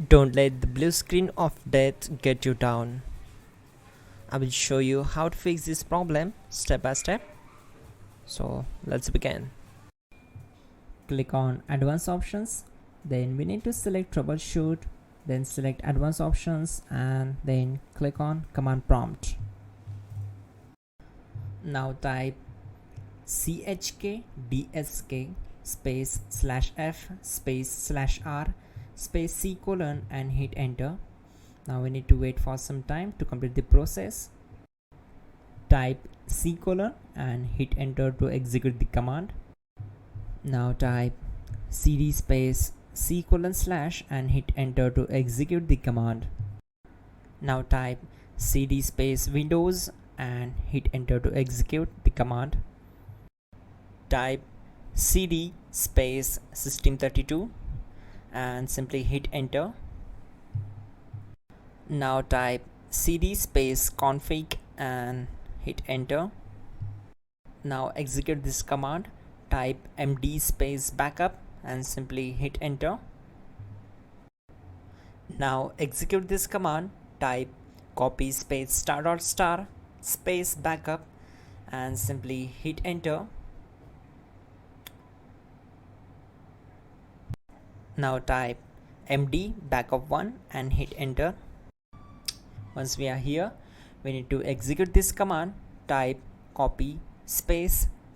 Don't let the blue screen of death get you down. I will show you how to fix this problem step by step. So let's begin. Click on advanced options, then we need to select troubleshoot, then select advanced options and then click on command prompt. Now type chkdsk space /f space /r space c colon and hit enter. Now we need to wait for some time to complete the process. Type c colon and hit enter to execute the command. Now type cd space c colon / and hit enter to execute the command. Now type cd space windows and hit enter to execute the command. Type cd space system32 and simply hit enter. Now type cd space config and hit enter. Now execute this command. Type md space backup and simply hit enter. Now execute this command. Type copy space *** space backup and simply hit enter. Now type md backup1 and hit enter. Once we are here, we need to execute this command. Type copy space **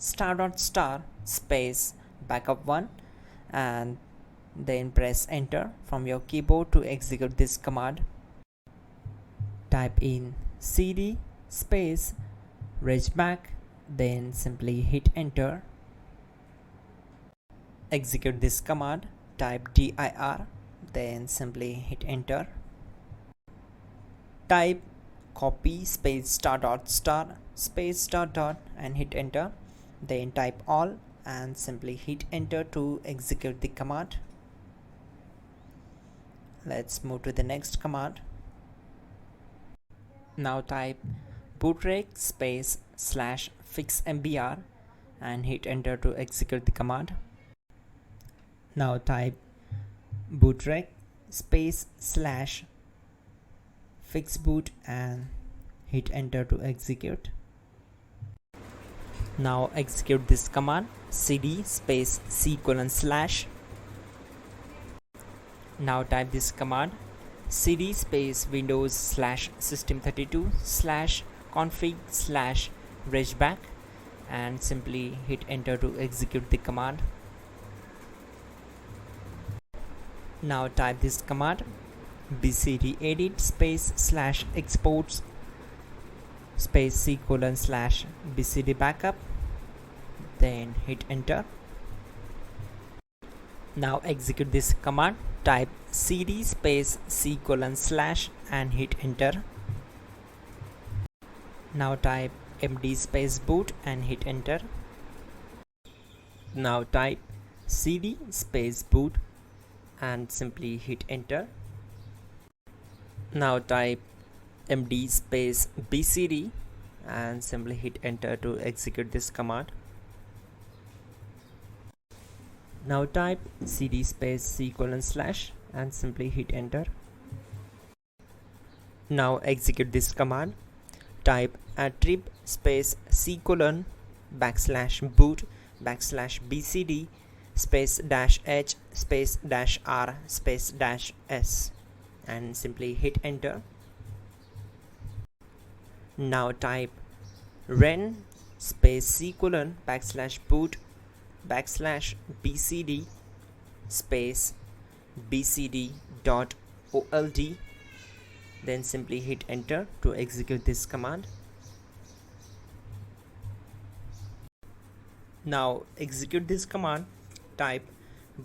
space backup1 and then press enter from your keyboard to execute this command. Type in cd space regback, then simply hit enter. Execute this command. Type dir, then simply hit enter. Type copy space ** space .. and hit enter. Then type all and simply hit enter to execute the command. Let's move to the next command. Now type bootrec space /fixmbr and hit enter to execute the command. Now type bootrec space /fixboot and hit enter to execute. Now execute this command. cd space c colon /. Now type this command. cd space windows /system32 /config /regback and simply hit enter to execute the command. Now type this command. bcd edit space /exports space c colon /bcd backup, then hit enter. Now execute this command. Type cd space c colon / and hit enter. Now type md space boot and hit enter. Now type cd space boot and simply hit enter. Now type md space bcd and simply hit enter to execute this command. Now type cd space c colon / and simply hit enter. Now execute this command. Type attrib space c colon /boot /bcd space -h space -r space -s and simply hit enter. Now type ren space c colon /boot /bcd space bcd.old, then simply hit enter to execute this command. Now execute this command. Type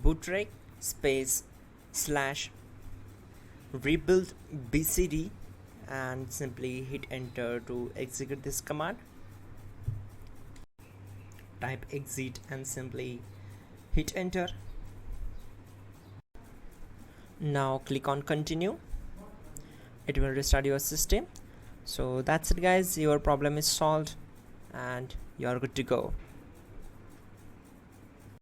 bootrec space /rebuild bcd and simply hit enter to execute this command. Type exit and simply hit enter. Now click on continue. It will restart your system. So that's it guys, your problem is solved and you are good to go.